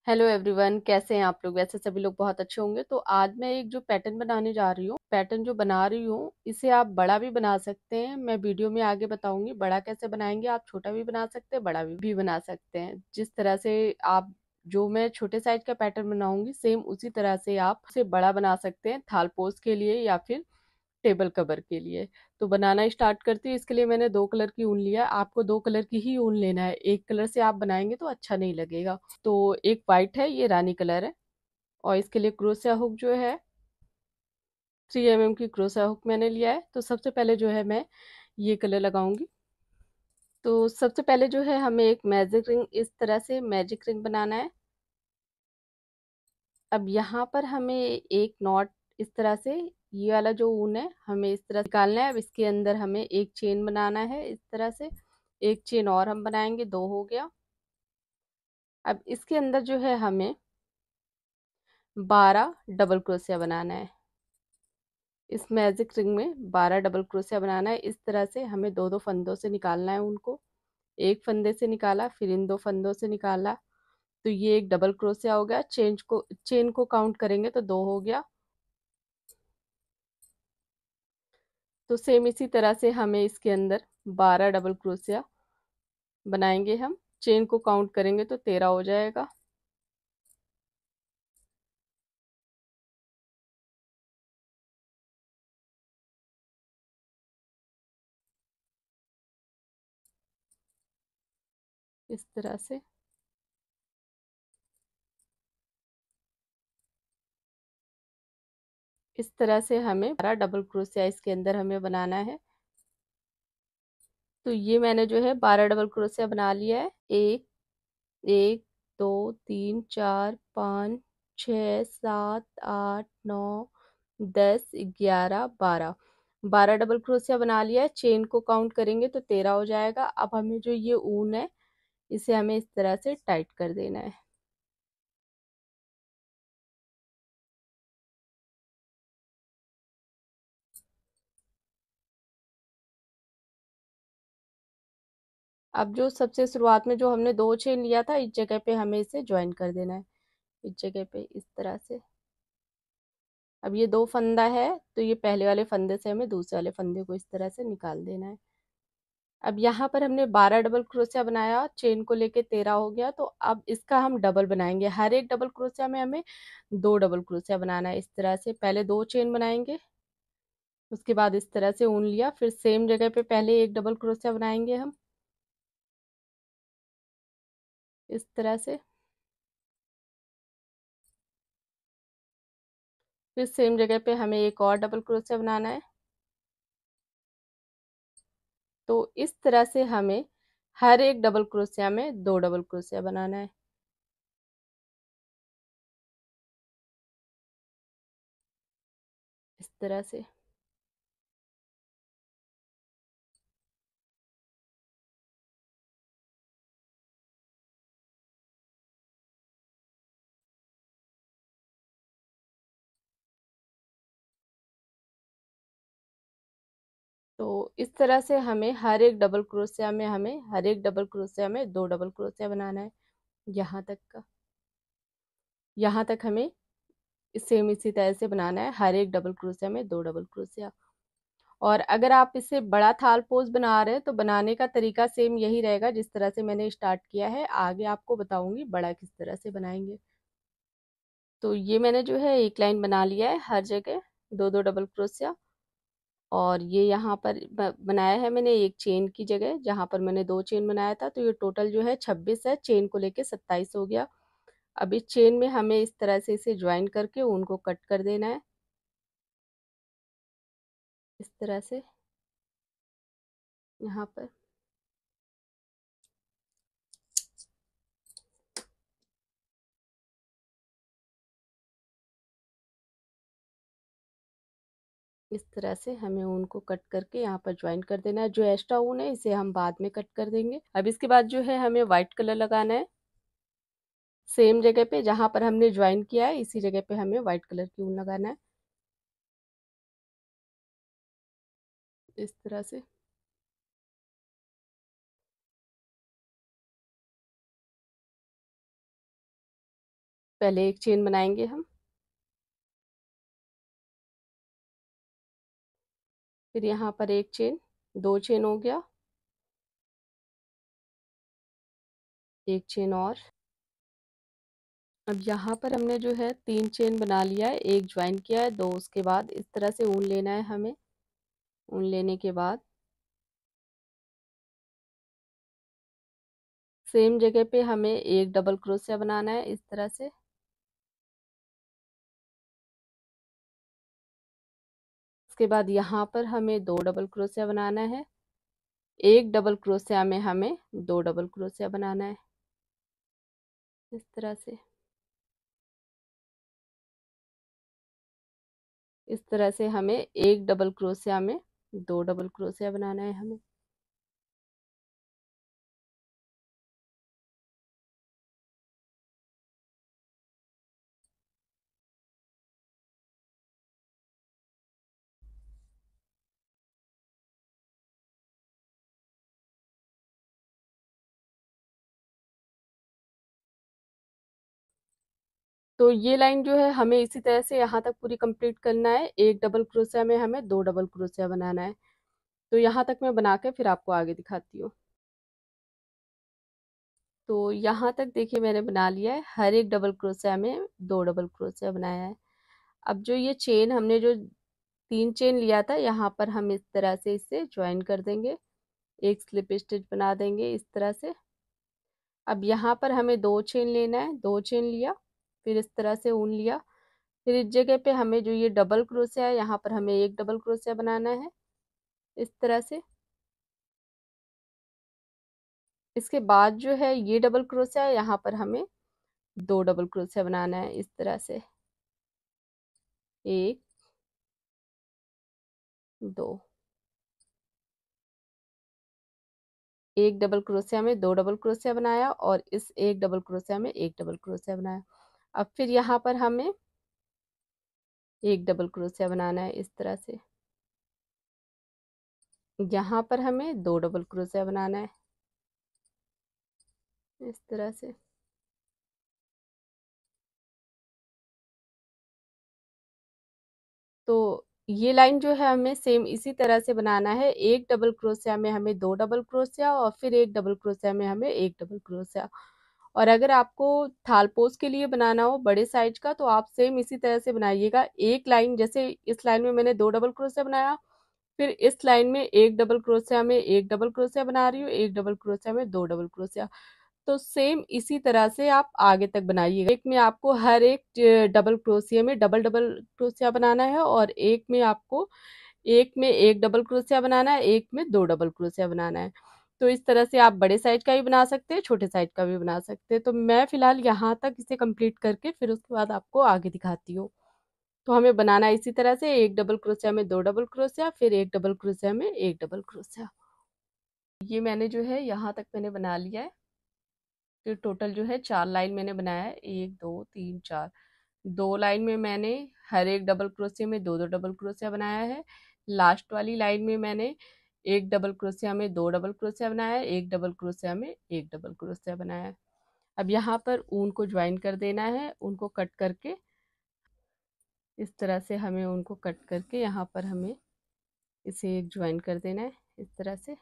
Hello everyone, कैसे हैं आप लोग। वैसे सभी लोग बहुत अच्छे होंगे। तो आज मैं एक जो पैटर्न बनाने जा रही हूँ, पैटर्न जो बना रही हूँ, इसे आप बड़ा भी बना सकते हैं। मैं वीडियो में आगे बताऊंगी बड़ा कैसे बनाएंगे। आप छोटा भी बना सकते हैं, बड़ा भी बना सकते हैं। जिस तरह से आप जो मैं छोटे साइज का पैटर्न बनाऊंगी, सेम उसी तरह से आप उसे बड़ा बना सकते हैं, थाल पोस्ट के लिए या फिर टेबल कवर के लिए। तो बनाना स्टार्ट करती हूँ। इसके लिए मैंने 2 कलर की ऊन लिया। आपको 2 कलर की ही ऊन लेना है, एक कलर से आप बनाएंगे तो अच्छा नहीं लगेगा। तो एक वाइट है, ये रानी कलर है। और इसके लिए क्रोशिया हुक जो है 3 mm की क्रोशिया हुक मैंने लिया है। तो सबसे पहले जो है मैं ये कलर लगाऊंगी। तो सबसे पहले जो है हमें एक मैजिक रिंग, इस तरह से मैजिक रिंग बनाना है। अब यहाँ पर हमें एक नॉट इस तरह से, ये वाला जो ऊन है हमें इस तरह से निकालना है। अब इसके अंदर हमें एक चेन बनाना है इस तरह से। एक चेन और हम बनाएंगे, 2 हो गया। अब इसके अंदर जो है हमें 12 डबल क्रोशिया बनाना है। इस मैजिक रिंग में 12 डबल क्रोशिया बनाना है। इस तरह से हमें दो दो फंदों से निकालना है उनको। एक फंदे से निकाला, फिर इन 2 फंदों से निकाला, तो ये एक डबल क्रोशिया हो गया। चेन को काउंट करेंगे तो 2 हो गया। तो सेम इसी तरह से हमें इसके अंदर 12 डबल क्रोशिया बनाएंगे हम। चेन को काउंट करेंगे तो 13 हो जाएगा। इस तरह से हमें 12 डबल क्रोशिया इसके अंदर हमें बनाना है। तो ये मैंने जो है 12 डबल क्रोशिया बना लिया है। एक, एक, 2, 3, 4, 5, 6, 7, 8, 9, 10, 11, 12। 12 डबल क्रोशिया बना लिया है। चेन को काउंट करेंगे तो 13 हो जाएगा। अब हमें जो ये ऊन है, इसे हमें इस तरह से टाइट कर देना है। अब जो सबसे शुरुआत में जो हमने 2 चेन लिया था, इस जगह पे हमें इसे ज्वाइन कर देना है। इस जगह पे इस तरह से। अब ये 2 फंदा है, तो ये पहले वाले फंदे से हमें दूसरे वाले फंदे को इस तरह से निकाल देना है। अब यहाँ पर हमने 12 डबल क्रोशिया बनाया, चेन को लेके 13 हो गया। तो अब इसका हम डबल बनाएंगे। हर एक डबल क्रोशिया में हमें 2 डबल क्रोशिया बनाना है। इस तरह से पहले 2 चेन बनाएंगे, उसके बाद इस तरह से ऊन लिया, फिर सेम जगह पे पहले एक डबल क्रोशिया बनाएंगे हम इस तरह से। फिर सेम जगह पे हमें एक और डबल क्रोशिया बनाना है। तो इस तरह से हमें हर एक डबल क्रोशिया में 2 डबल क्रोशिया बनाना है इस तरह से। तो इस तरह से हमें हर एक डबल क्रोशिया में दो डबल क्रोशिया बनाना है। यहाँ तक का, यहाँ तक हमें सेम इसी तरह से बनाना है। हर एक डबल क्रोशिया में 2 डबल क्रोशिया। और अगर आप इसे बड़ा थाल पोज बना रहे हैं तो बनाने का तरीका सेम यही रहेगा जिस तरह से मैंने स्टार्ट किया है। आगे आपको बताऊंगी बड़ा किस तरह से बनाएंगे। तो ये मैंने जो है एक लाइन बना लिया है, हर जगह 2 2 डबल क्रोशिया। और ये यहाँ पर बनाया है मैंने एक चेन की जगह, जहाँ पर मैंने 2 चेन बनाया था। तो ये टोटल जो है 26 है, चेन को लेके 27 हो गया। अब इस चेन में हमें इस तरह से इसे ज्वाइन करके उनको कट कर देना है इस तरह से। यहाँ पर इस तरह से हमें ऊन को कट करके यहाँ पर ज्वाइन कर देना है। जो एक्स्ट्रा ऊन है इसे हम बाद में कट कर देंगे। अब इसके बाद जो है हमें व्हाइट कलर लगाना है। सेम जगह पे जहाँ पर हमने ज्वाइन किया है, इसी जगह पे हमें व्हाइट कलर की ऊन लगाना है इस तरह से। पहले एक चेन बनाएंगे हम, फिर यहाँ पर एक चेन, 2 चेन हो गया, एक चेन और। अब यहाँ पर हमने जो है 3 चेन बना लिया है, एक ज्वाइन किया है, 2 उसके बाद इस तरह से ऊन लेना है हमें। ऊन लेने के बाद सेम जगह पे हमें एक डबल क्रोशिया बनाना है इस तरह से। उसके बाद यहाँ पर हमें 2 डबल क्रोशिया बनाना है, एक डबल क्रोशिया में हमें 2 डबल क्रोशिया बनाना है इस तरह से। इस तरह से हमें एक डबल क्रोशिया में 2 डबल क्रोशिया बनाना है हमें। तो ये लाइन जो है हमें इसी तरह से यहाँ तक पूरी कंप्लीट करना है, एक डबल क्रोशिया में हमें 2 डबल क्रोशिया बनाना है। तो यहाँ तक मैं बना के फिर आपको आगे दिखाती हूँ। तो यहाँ तक देखिए मैंने बना लिया है, हर एक डबल क्रोशिया में 2 डबल क्रोशिया बनाया है। अब जो ये चेन हमने जो 3 चेन लिया था, यहाँ पर हम इस तरह से इसे ज्वाइन कर देंगे, एक स्लिप स्टिच बना देंगे इस तरह से। अब यहाँ पर हमें 2 चेन लेना है, 2 चेन लिया, फिर इस तरह से ऊन लिया, फिर इस जगह पे हमें जो ये डबल क्रोशिया है, यहाँ पर हमें एक डबल क्रोशिया बनाना है इस तरह से। इसके बाद जो है ये डबल क्रोशिया है, यहाँ पर हमें 2 डबल क्रोशिया बनाना है इस तरह से, एक, 2, एक डबल क्रोशिया में 2 डबल क्रोशिया बनाया और इस एक डबल क्रोशिया में एक डबल क्रोशिया बनाया। अब फिर यहाँ पर हमें एक डबल क्रोशिया बनाना है इस तरह से, यहाँ पर हमें 2 डबल क्रोशिया बनाना है इस तरह से। तो ये लाइन जो है हमें सेम इसी तरह से बनाना है, एक डबल क्रोशिया में हमें 2 डबल क्रोशिया और फिर एक डबल क्रोशिया में हमें एक डबल क्रोशिया। और अगर आपको थाल पोस्ट के लिए बनाना हो बड़े साइज का, तो आप सेम इसी तरह से बनाइएगा। एक लाइन, जैसे इस लाइन में मैंने 2 डबल क्रोशिया बनाया, फिर इस लाइन में एक डबल क्रोशिया में एक डबल क्रोशिया बना रही हूँ, एक डबल क्रोशिया में 2 डबल क्रोशिया। तो सेम इसी तरह से आप आगे तक बनाइएगा। एक में आपको हर एक डबल क्रोशिया में डबल डबल क्रोशिया बनाना है और एक में आपको एक में एक डबल क्रोशिया बनाना है, एक में 2 डबल क्रोशिया बनाना है। तो इस तरह से आप बड़े साइज का भी बना सकते हैं, छोटे साइज का भी बना सकते हैं। तो मैं फिलहाल यहाँ तक इसे कंप्लीट करके फिर उसके बाद आपको आगे दिखाती हूँ। तो हमें बनाना है इसी तरह से, एक डबल क्रोशिया में 2 डबल क्रोशिया, फिर एक डबल क्रोशिया में एक डबल क्रोशिया। ये मैंने जो है यहाँ तक मैंने बना लिया है। तो टोटल जो है 4 लाइन मैंने बनाया है, 1 2 3 4। 2 लाइन में मैंने हर एक डबल क्रोशिया में 2 2 डबल क्रोशिया बनाया है। लास्ट वाली लाइन में मैंने एक डबल क्रोशिया में 2 डबल क्रोशिया बनाया है, एक डबल क्रोशिया में एक डबल क्रोशिया बनाया है। अब यहाँ पर ऊन को ज्वाइन कर देना है, ऊन को कट करके इस तरह से हमें ऊन को कट करके यहाँ पर हमें इसे एक ज्वाइन कर देना है इस तरह से।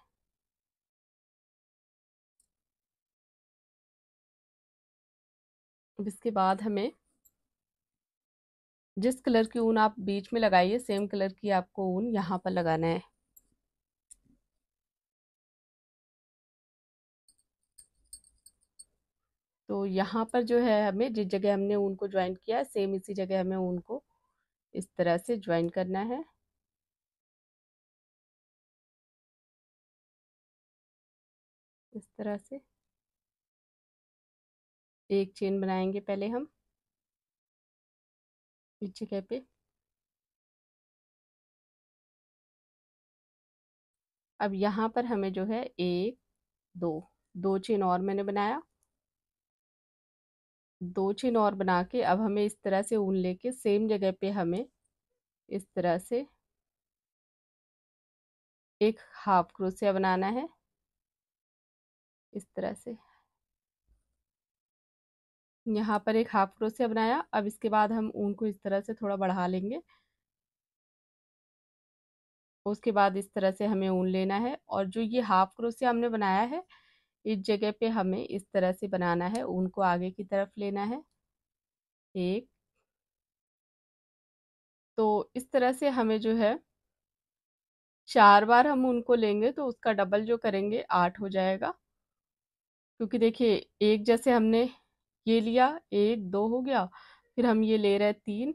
अब इसके बाद हमें जिस कलर की ऊन आप बीच में लगाइए, सेम कलर की आपको ऊन यहाँ पर लगाना है। तो यहाँ पर जो है हमें जिस जगह हमने ऊन को ज्वाइन किया, सेम इसी जगह हमें ऊन को इस तरह से ज्वाइन करना है इस तरह से। एक चेन बनाएंगे पहले हम इस जगह पे। अब यहाँ पर हमें जो है एक, दो, 2 चेन और मैंने बनाया, 2 चेन और बना के अब हमें इस तरह से ऊन लेके सेम जगह पे हमें इस तरह से एक हाफ क्रोशिया बनाना है इस तरह से। यहाँ पर एक हाफ क्रोशिया बनाया। अब इसके बाद हम ऊन को इस तरह से थोड़ा बढ़ा लेंगे। उसके बाद इस तरह से हमें ऊन लेना है और जो ये हाफ क्रोशिया हमने बनाया है इस जगह पे हमें इस तरह से बनाना है, ऊन को आगे की तरफ लेना है। एक, तो इस तरह से हमें जो है 4 बार हम ऊन को लेंगे तो उसका डबल जो करेंगे 8 हो जाएगा। क्योंकि देखिए एक जैसे हमने ये लिया, 1 2 हो गया, फिर हम ये ले रहे हैं 3,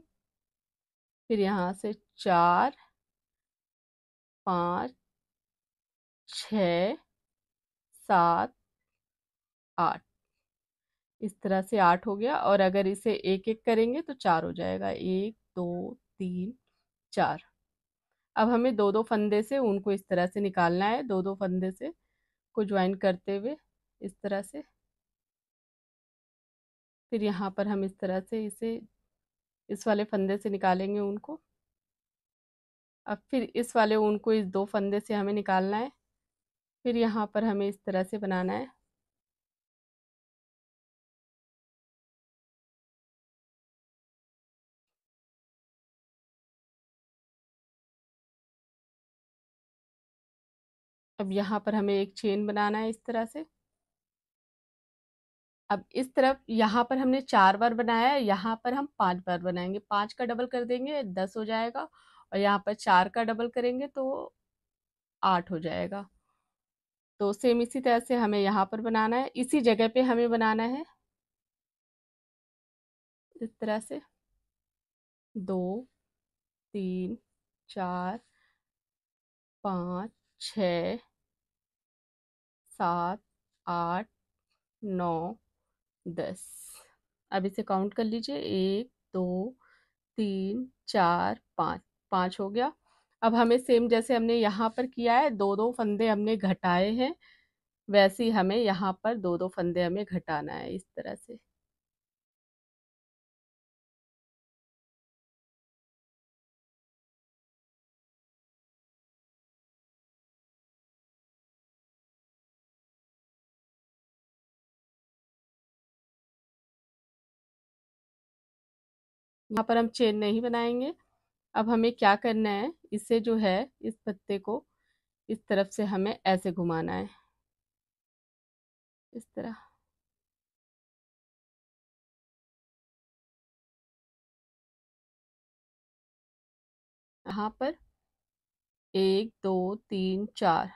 फिर यहाँ से 4 5 6 7 8, इस तरह से 8 हो गया। और अगर इसे एक एक करेंगे तो 4 हो जाएगा, 1 2 3 4। अब हमें दो दो फंदे से ऊन को इस तरह से निकालना है, दो दो फंदे से को ज्वाइन करते हुए इस तरह से। फिर यहाँ पर हम इस तरह से इसे इस वाले फंदे से निकालेंगे ऊन को। अब फिर इस वाले ऊन को इस दो फंदे से हमें निकालना है। फिर यहाँ पर हमें इस तरह से बनाना है। अब यहाँ पर हमें एक चेन बनाना है इस तरह से। अब इस तरफ यहाँ पर हमने 4 बार बनाया है, यहाँ पर हम 5 बार बनाएंगे। 5 का डबल कर देंगे 10 हो जाएगा, और यहाँ पर 4 का डबल करेंगे तो 8 हो जाएगा। तो सेम इसी तरह से हमें यहाँ पर बनाना है, इसी जगह पे हमें बनाना है इस तरह से। 2 3 4 5 6 7 8 9 10। अब इसे काउंट कर लीजिए, 1 2 3 4 5, 5 हो गया। अब हमें सेम जैसे हमने यहाँ पर किया है, दो दो फंदे हमने घटाए हैं, वैसे ही हमें यहाँ पर दो दो फंदे हमें घटाना है इस तरह से। यहाँ पर हम चेन नहीं बनाएंगे। अब हमें क्या करना है, इसे जो है इस पत्ते को इस तरफ से हमें ऐसे घुमाना है इस तरह। यहाँ पर 1 2 3 4,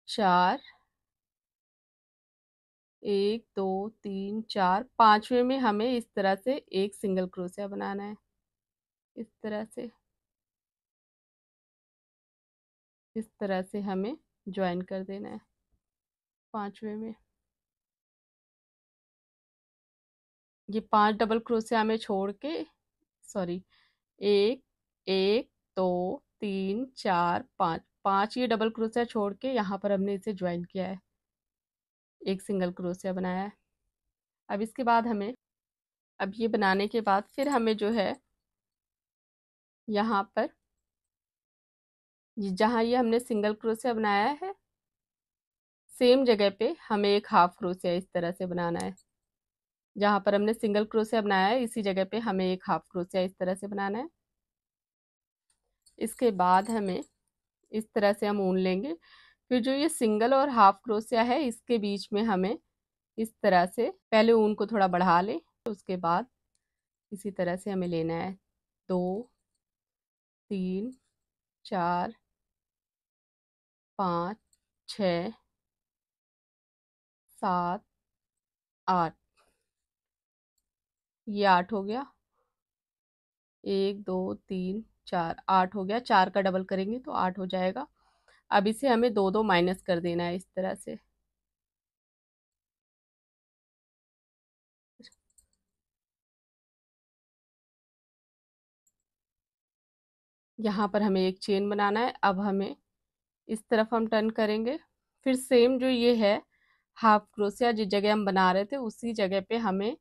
4, 1 2 3 4, पांचवे में हमें इस तरह से एक सिंगल क्रोशिया बनाना है इस तरह से। इस तरह से हमें ज्वाइन कर देना है पांचवे में। ये 5 डबल क्रोशिया में छोड़ के, सॉरी, एक, 1 2 3 4 5, 5 ये डबल क्रोशिया छोड़ के यहाँ पर हमने इसे ज्वाइन किया है, एक सिंगल क्रोशिया बनाया है। अब इसके बाद हमें, अब ये बनाने के बाद फिर हमें जो है यहाँ पर जहाँ ये हमने सिंगल क्रोशिया बनाया है सेम जगह पे हमें एक हाफ क्रोशिया इस तरह से बनाना है। जहाँ पर हमने सिंगल क्रोशिया बनाया है इसी जगह पे हमें एक हाफ क्रोशिया इस तरह से बनाना है। इसके बाद हमें इस तरह से हम ऊन लेंगे। फिर जो ये सिंगल और हाफ क्रोशिया है इसके बीच में हमें इस तरह से पहले ऊन को थोड़ा बढ़ा लें, उसके बाद इसी तरह से हमें लेना है 2 3 4 5 6 7 8, ये 8 हो गया, 1 2 3 4, 8 हो गया। 4 का डबल करेंगे तो 8 हो जाएगा। अब इसे हमें दो दो माइनस कर देना है इस तरह से। यहाँ पर हमें एक चेन बनाना है। अब हमें इस तरफ हम टर्न करेंगे, फिर सेम जो ये है हाफ क्रोशिया जिस जगह हम बना रहे थे उसी जगह पे हमें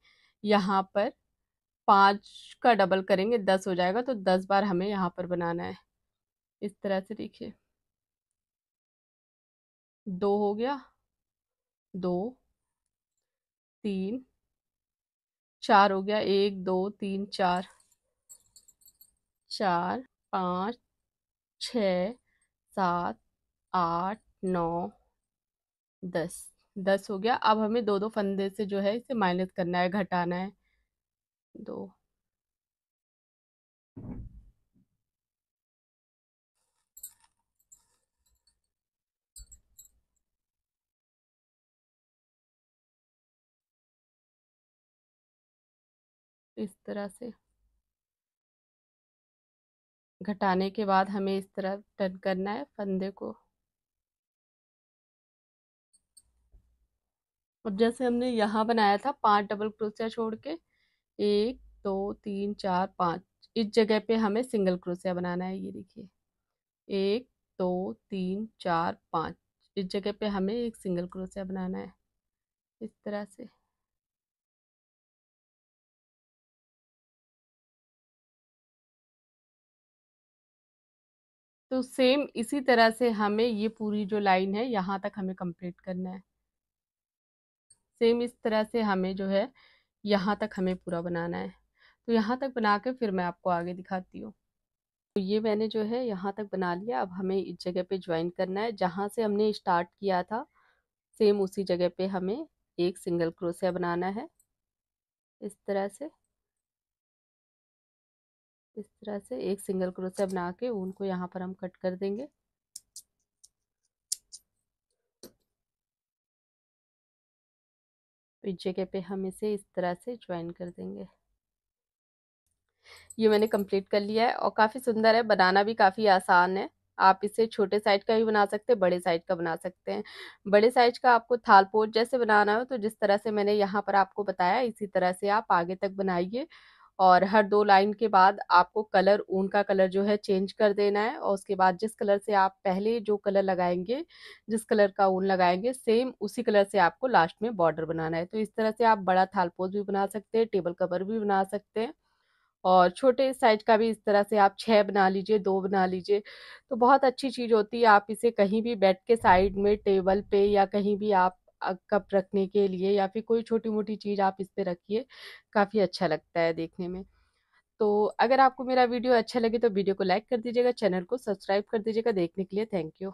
यहाँ पर 5 का डबल करेंगे, 10 हो जाएगा। तो 10 बार हमें यहाँ पर बनाना है इस तरह से। देखिए 2 हो गया, 2 3 4 हो गया, 1 2 3 4, 4 5 6 7 8 9 10, 10 हो गया। अब हमें दो दो फंदे से जो है इसे माइनस करना है, घटाना है। दो, इस तरह से घटाने के बाद हमें इस तरह टर्न करना है फंदे को। अब जैसे हमने यहाँ बनाया था 5 डबल क्रोशिया छोड़ के, 1 2 3 4 5, इस जगह पे हमें सिंगल क्रोशिया बनाना है। ये देखिए, 1 2 3 4 5, इस जगह पे हमें एक सिंगल क्रोशिया बनाना है, इस तरह से। तो सेम इसी तरह से हमें ये पूरी जो लाइन है यहाँ तक हमें कंप्लीट करना है। सेम इस तरह से हमें जो है यहाँ तक हमें पूरा बनाना है। तो यहाँ तक बना के फिर मैं आपको आगे दिखाती हूँ। तो ये मैंने जो है यहाँ तक बना लिया। अब हमें इस जगह पे ज्वाइन करना है, जहाँ से हमने स्टार्ट किया था सेम उसी जगह पे हमें एक सिंगल क्रोशिया बनाना है, इस तरह से। इस तरह से एक सिंगल क्रोशिया बना के ऊन को यहाँ पर हम कट कर देंगे। इस जगह पे हम इसे इस तरह से ज्वाइन कर देंगे। ये मैंने कंप्लीट कर लिया है और काफ़ी सुंदर है, बनाना भी काफ़ी आसान है। आप इसे छोटे साइज का भी बना सकते हैं, बड़े साइज का बना सकते हैं। बड़े साइज का आपको थाल पोच जैसे बनाना हो तो जिस तरह से मैंने यहाँ पर आपको बताया इसी तरह से आप आगे तक बनाइए। और हर 2 लाइन के बाद आपको कलर, ऊन का कलर जो है चेंज कर देना है, और उसके बाद जिस कलर से आप पहले जो कलर लगाएंगे, जिस कलर का ऊन लगाएंगे सेम उसी कलर से आपको लास्ट में बॉर्डर बनाना है। तो इस तरह से आप बड़ा थाल पोच भी बना सकते हैं, टेबल कवर भी बना सकते हैं, और छोटे साइज का भी इस तरह से आप 6 बना लीजिए, 2 बना लीजिए। तो बहुत अच्छी चीज़ होती है। आप इसे कहीं भी बेड के साइड में, टेबल पे, या कहीं भी आप कप रखने के लिए या फिर कोई छोटी-मोटी चीज़ आप इस पे रखिए, काफ़ी अच्छा लगता है देखने में। तो अगर आपको मेरा वीडियो अच्छा लगे तो वीडियो को लाइक कर दीजिएगा, चैनल को सब्सक्राइब कर दीजिएगा। देखने के लिए थैंक यू।